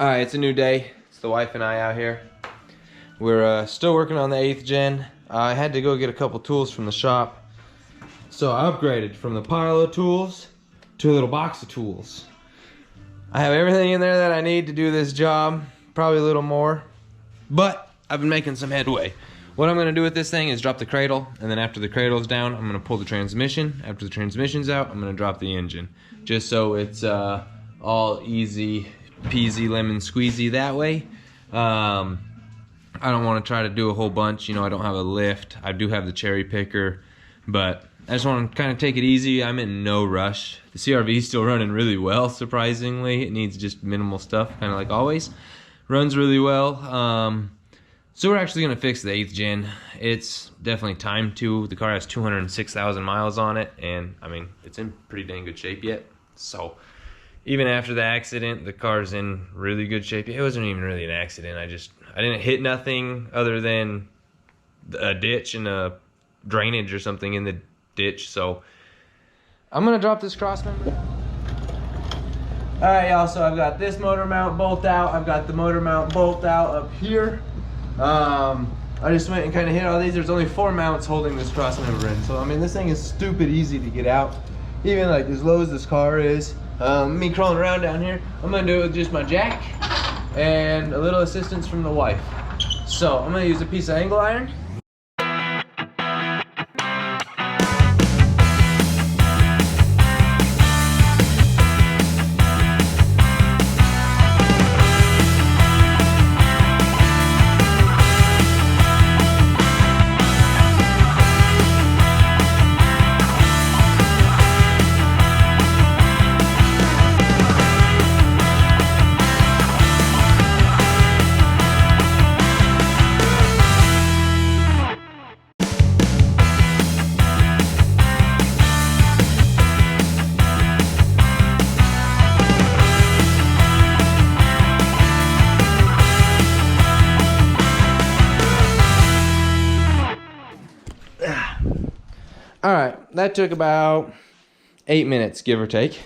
Alright, it's a new day. It's the wife and I out here. We're still working on the 8th gen. I had to go get a couple tools from the shop. So I upgraded from the pile of tools to a little box of tools. I have everything in there that I need to do this job. Probably a little more. But I've been making some headway. What I'm going to do with this thing is drop the cradle. And then after the cradle's down, I'm going to pull the transmission. After the transmission's out, I'm going to drop the engine. Just so it's all easy peasy lemon squeezy that way. I don't want to try to do a whole bunch. You know, I don't have a lift. I do have the cherry picker, but I just want to kind of take it easy. I'm in no rush. The CRV is still running really well, surprisingly. It needs just minimal stuff, kind of like always. Runs really well. So we're actually going to fix the 8th gen. It's definitely time to. The car has 206,000 miles on it, and I mean, it's in pretty dang good shape yet. So even after the accident, the car's in really good shape. It wasn't even really an accident. I didn't hit nothing other than a ditch and a drainage or something in the ditch. So I'm gonna drop this cross member. All right, y'all, so I've got this motor mount bolt out. I've got the motor mount bolt out up here. I just went and kind of hit all these. There's only 4 mounts holding this cross member in. So I mean, this thing is stupid easy to get out. Even like as low as this car is. Me crawling around down here, I'm gonna do it with just my jack and a little assistance from the wife. So I'm gonna use a piece of angle iron. All right, that took about 8 minutes, give or take.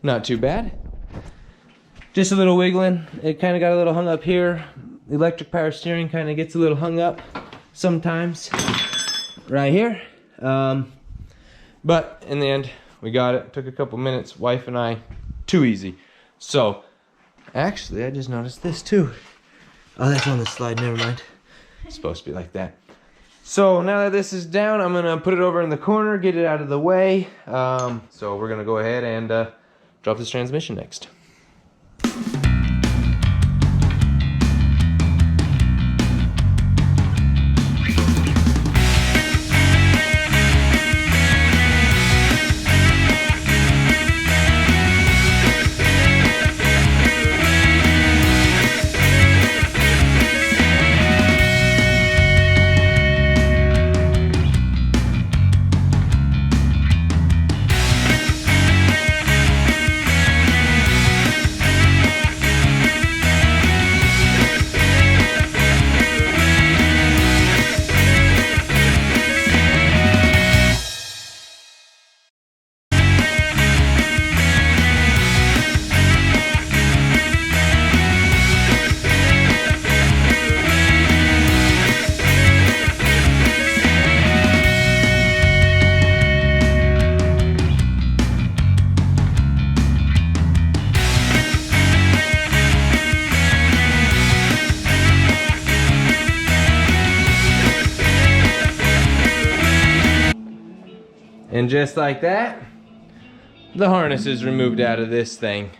Not too bad. Just a little wiggling. It kind of got a little hung up here. The electric power steering kind of gets a little hung up sometimes right here. But in the end, we got it. Took a couple minutes, wife and I, too easy. So, actually, I just noticed this too. Oh, that's on the slide, never mind. It's supposed to be like that. So now that this is down, I'm gonna put it over in the corner, get it out of the way. So we're gonna go ahead and drop this transmission next. And just like that, the harness is removed out of this thing.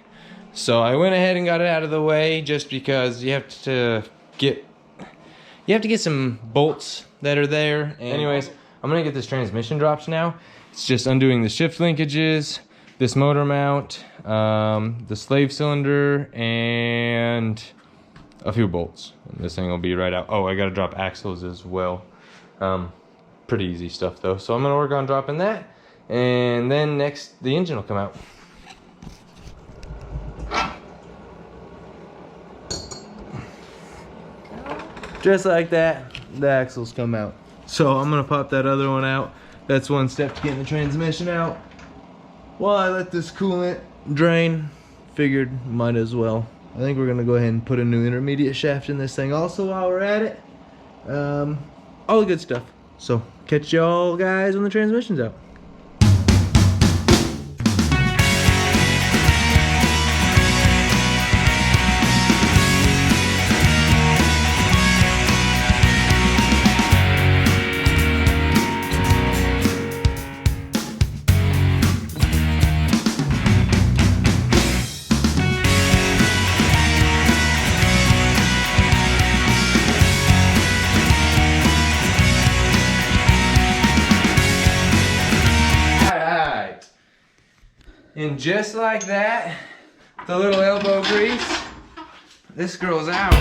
So I went ahead and got it out of the way just because you have to get some bolts that are there. And anyways, I'm gonna get this transmission dropped now. It's just undoing the shift linkages, this motor mount, the slave cylinder, and a few bolts. And this thing will be right out. Oh, I gotta drop axles as well. Pretty easy stuff though. So I'm gonna work on dropping that, and then next the engine will come out. Just like that, the axles come out. So I'm gonna pop that other one out. That's one step to getting the transmission out. While I let this coolant drain, figured might as well I think we're gonna go ahead and put a new intermediate shaft in this thing also while we're at it. All the good stuff. So catch y'all guys when the transmission's out. And just like that, the little elbow grease, this girl's out.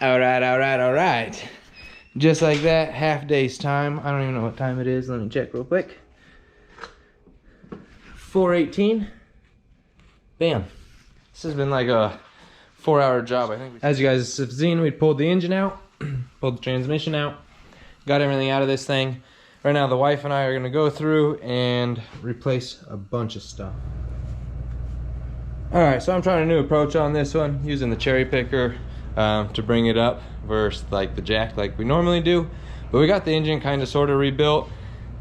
All right. Just like that, half day's time. I don't even know what time it is. Let me check real quick. 4:18. Bam. This has been like a 4-hour job, I think. As you guys have seen, we pulled the engine out, pulled the transmission out, got everything out of this thing. Right now, the wife and I are gonna go through and replace a bunch of stuff. All right, so I'm trying a new approach on this one, using the cherry picker to bring it up versus like the jack like we normally do. But we got the engine kind of sort of rebuilt.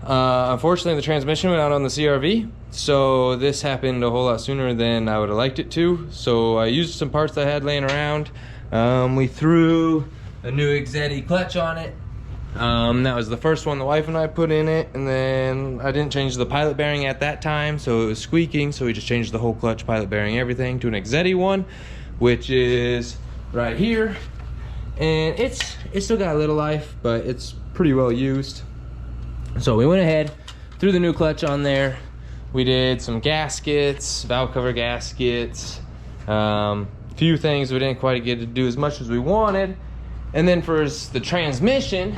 Unfortunately, the transmission went out on the CRV, so this happened a whole lot sooner than I would have liked it to. So I used some parts that I had laying around. We threw a new Exetti clutch on it. That was the first one the wife and I put in it, and then I didn't change the pilot bearing at that time, so it was squeaking, so we just changed the whole clutch, pilot bearing, everything to an Exetti one, which is right here. And it's still got a little life, but it's pretty well used. So we went ahead, threw the new clutch on there. We did some gaskets, valve cover gaskets, few things we didn't quite get to do as much as we wanted. And then for the transmission,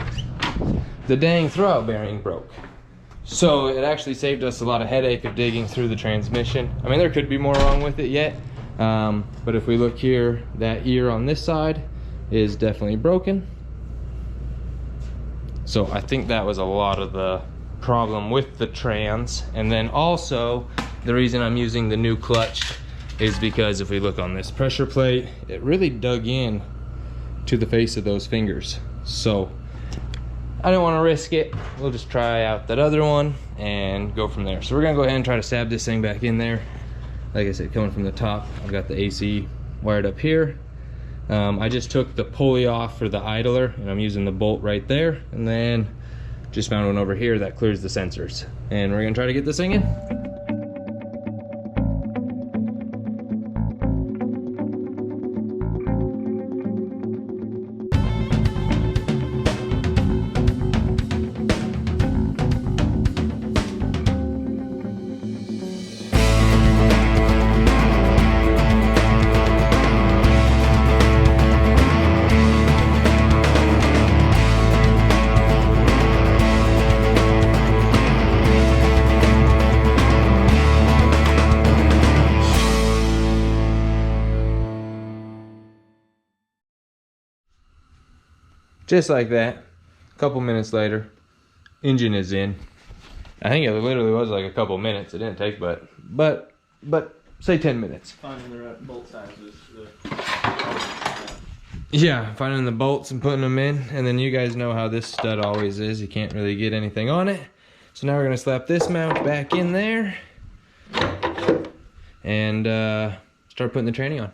the dang throwout bearing broke. So it actually saved us a lot of headache of digging through the transmission. I mean, there could be more wrong with it yet. But if we look here, that ear on this side is definitely broken. So I think that was a lot of the problem with the trans. And then also, the reason I'm using the new clutch is because if we look on this pressure plate, it really dug in to the face of those fingers. So I don't want to risk it. We'll just try out that other one and go from there. So we're gonna go ahead and try to stab this thing back in there. Like I said, coming from the top, I've got the AC wired up here. I just took the pulley off for the idler, and I'm using the bolt right there, and then just found one over here that clears the sensors. And we're gonna try to get this thing in. Just like that, a couple minutes later, engine is in. I think it literally was like a couple minutes. It didn't take but say 10 minutes. Finding the right bolt sizes. Yeah, finding the bolts and putting them in. And then you guys know how this stud always is. You can't really get anything on it. So now we're gonna slap this mount back in there and start putting the tranny on.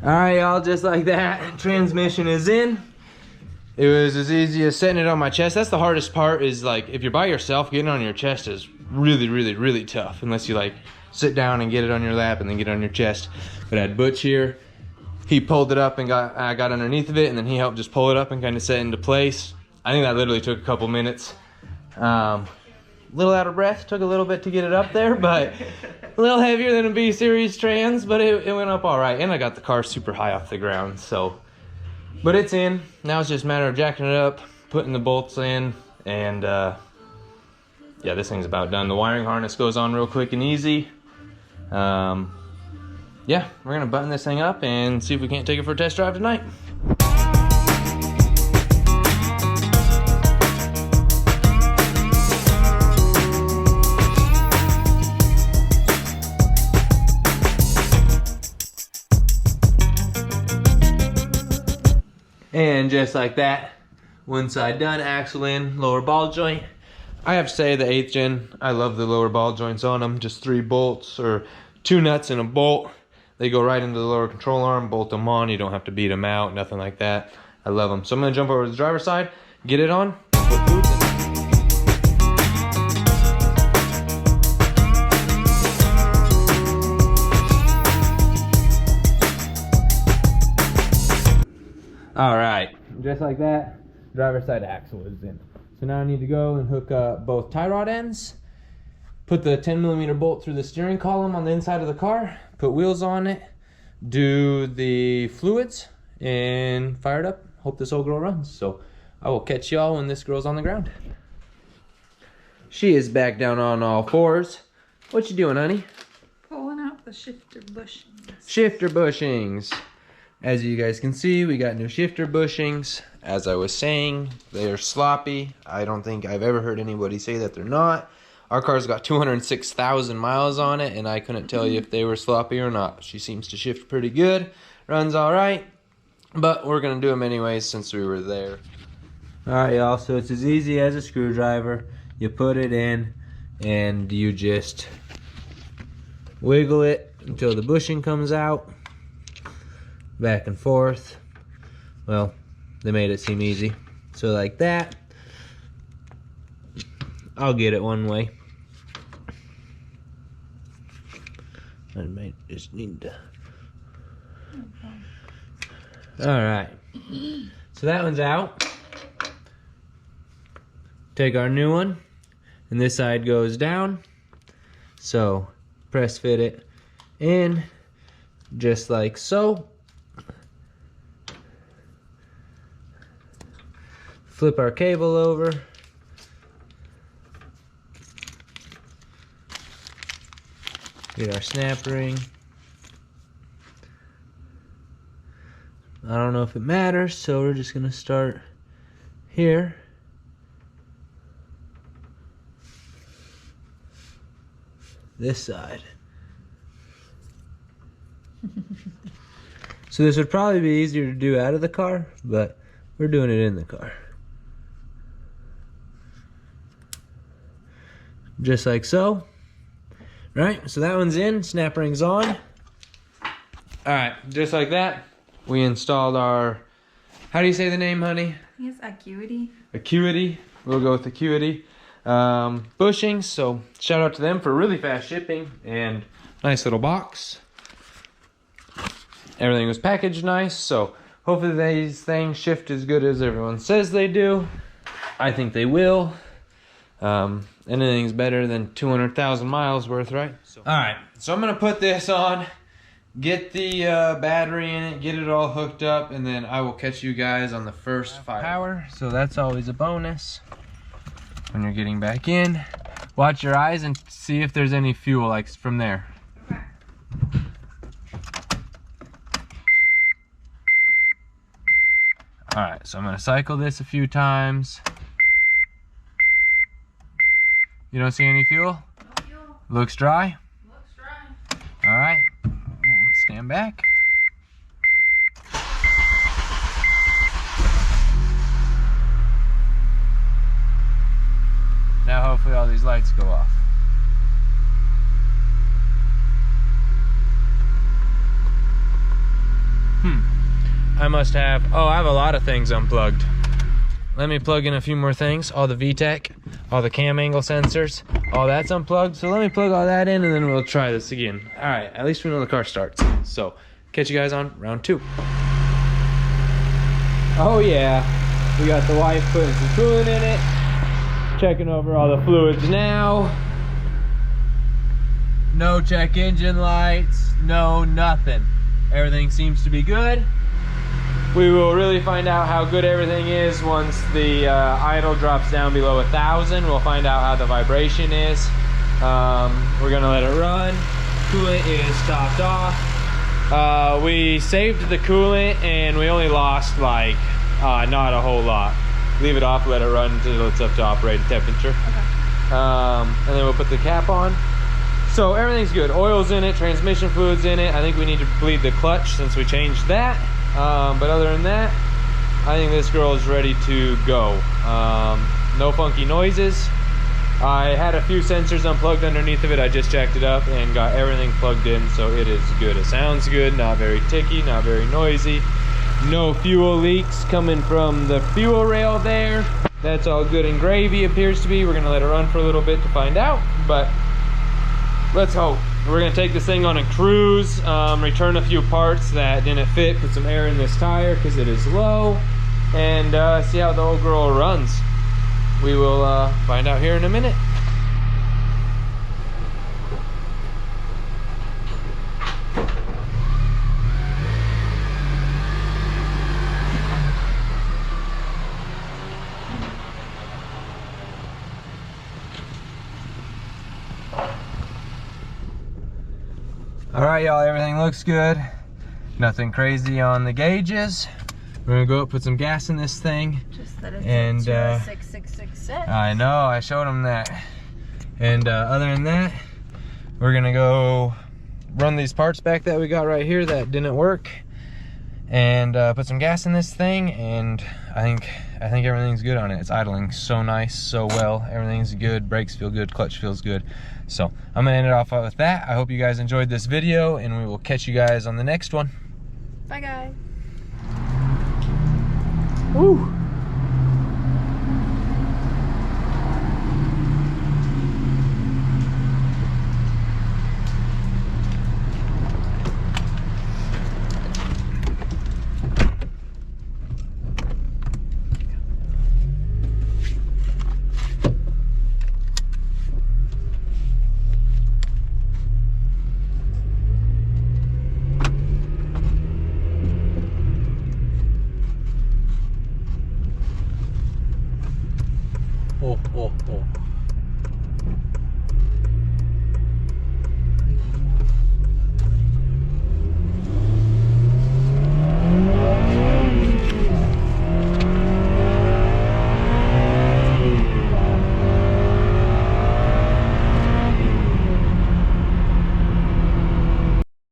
All right, y'all, just like that, transmission is in. It was as easy as setting it on my chest. That's the hardest part, is like, if you're by yourself, getting on your chest is really, really, really tough, unless you like sit down and get it on your lap and then get it on your chest. But I had Butch here. He pulled it up and I got underneath of it, and then he helped just pull it up and kind of set into place. I think that literally took a couple minutes. A little out of breath, took a little bit to get it up there, but a little heavier than a B series trans, but it went up all right. And I got the car super high off the ground, so. But it's in. Now it's just a matter of jacking it up, putting the bolts in, and yeah, this thing's about done. The wiring harness goes on real quick and easy. Yeah, we're gonna button this thing up and see if we can't take it for a test drive tonight. And just like that, one side done, axle in, lower ball joint. I have to say the 8th gen, I love the lower ball joints on them. Just 3 bolts or 2 nuts and a bolt. They go right into the lower control arm, bolt them on. You don't have to beat them out, nothing like that. I love them. So I'm gonna jump over to the driver's side, get it on. All right, just like that, driver's side axle is in. So now I need to go and hook up both tie rod ends, put the 10mm bolt through the steering column on the inside of the car, put wheels on it, do the fluids, and fire it up. Hope this old girl runs. So I will catch y'all when this girl's on the ground. She is back down on all fours. What you doing, honey? Pulling out the shifter bushings. Shifter bushings. As you guys can see, we got new shifter bushings. As I was saying, they are sloppy. I don't think I've ever heard anybody say that they're not. Our car's got 206,000 miles on it, and I couldn't tell you if they were sloppy or not. She seems to shift pretty good, runs all right, but we're gonna do them anyways since we were there. All right, y'all, so it's as easy as a screwdriver. You put it in, and you just wiggle it until the bushing comes out. Back and forth. Well, they made it seem easy. So like that. I'll get it one way. I might just need to. Alright. So that one's out. Take our new one. And this side goes down. So press fit it in. Just like so. Flip our cable over. Get our snap ring. I don't know if it matters, so we're just gonna start here. This side. So this would probably be easier to do out of the car, but we're doing it in the car. Just like so. Right, so that one's in, snap ring's on. Alright, just like that, we installed our, how do you say the name, honey? I think it's Acuity. Acuity, we'll go with Acuity. Bushings, so shout out to them for really fast shipping and nice little box. Everything was packaged nice, so hopefully these things shift as good as everyone says they do. I think they will. Anything's better than 200,000 miles worth, right? Alright, so I'm gonna put this on, get the battery in it, get it all hooked up, and then I will catch you guys on the first fire. Power, so that's always a bonus when you're getting back in. Watch your eyes and see if there's any fuel like from there. Alright, so I'm gonna cycle this a few times. You don't see any fuel? No fuel. Looks dry? Looks dry. Alright, stand back. Now hopefully all these lights go off. I must have, I have a lot of things unplugged. Let me plug in a few more things. All the VTEC, all the cam angle sensors, all that's unplugged. So let me plug all that in and then we'll try this again. All right, at least we know the car starts. So catch you guys on round 2. Oh yeah, we got the wife putting some coolant in it. Checking over all the fluids now. No check engine lights, no nothing. Everything seems to be good. We will really find out how good everything is once the idle drops down below 1,000. We'll find out how the vibration is. We're gonna let it run. Coolant is topped off. We saved the coolant and we only lost like not a whole lot. Leave it off, let it run until it's up to operating temperature. Okay. And then we'll put the cap on. So everything's good. Oil's in it, transmission fluid's in it. I think we need to bleed the clutch since we changed that. But other than that, I think this girl is ready to go. No funky noises. I had a few sensors unplugged underneath of it. I just jacked it up and got everything plugged in, so it is good. It sounds good, not very ticky, not very noisy. No fuel leaks coming from the fuel rail there. That's all good and gravy, appears to be. We're gonna let it run for a little bit to find out, but let's hope. We're gonna take this thing on a cruise, return a few parts that didn't fit, put some air in this tire because it is low, and see how the old girl runs. We will find out here in a minute. All right, y'all, everything looks good. Nothing crazy on the gauges. We're gonna go up, put some gas in this thing. Just that it's and 6666. I know, I showed them that. And other than that, we're gonna go run these parts back that we got right here that didn't work, and put some gas in this thing. And I think everything's good on it. It's idling so nice, so well. Everything's good. Brakes feel good. Clutch feels good. So I'm gonna end it off with that. I hope you guys enjoyed this video, and we will catch you guys on the next one. Bye, guys. Woo! Oh, oh, oh.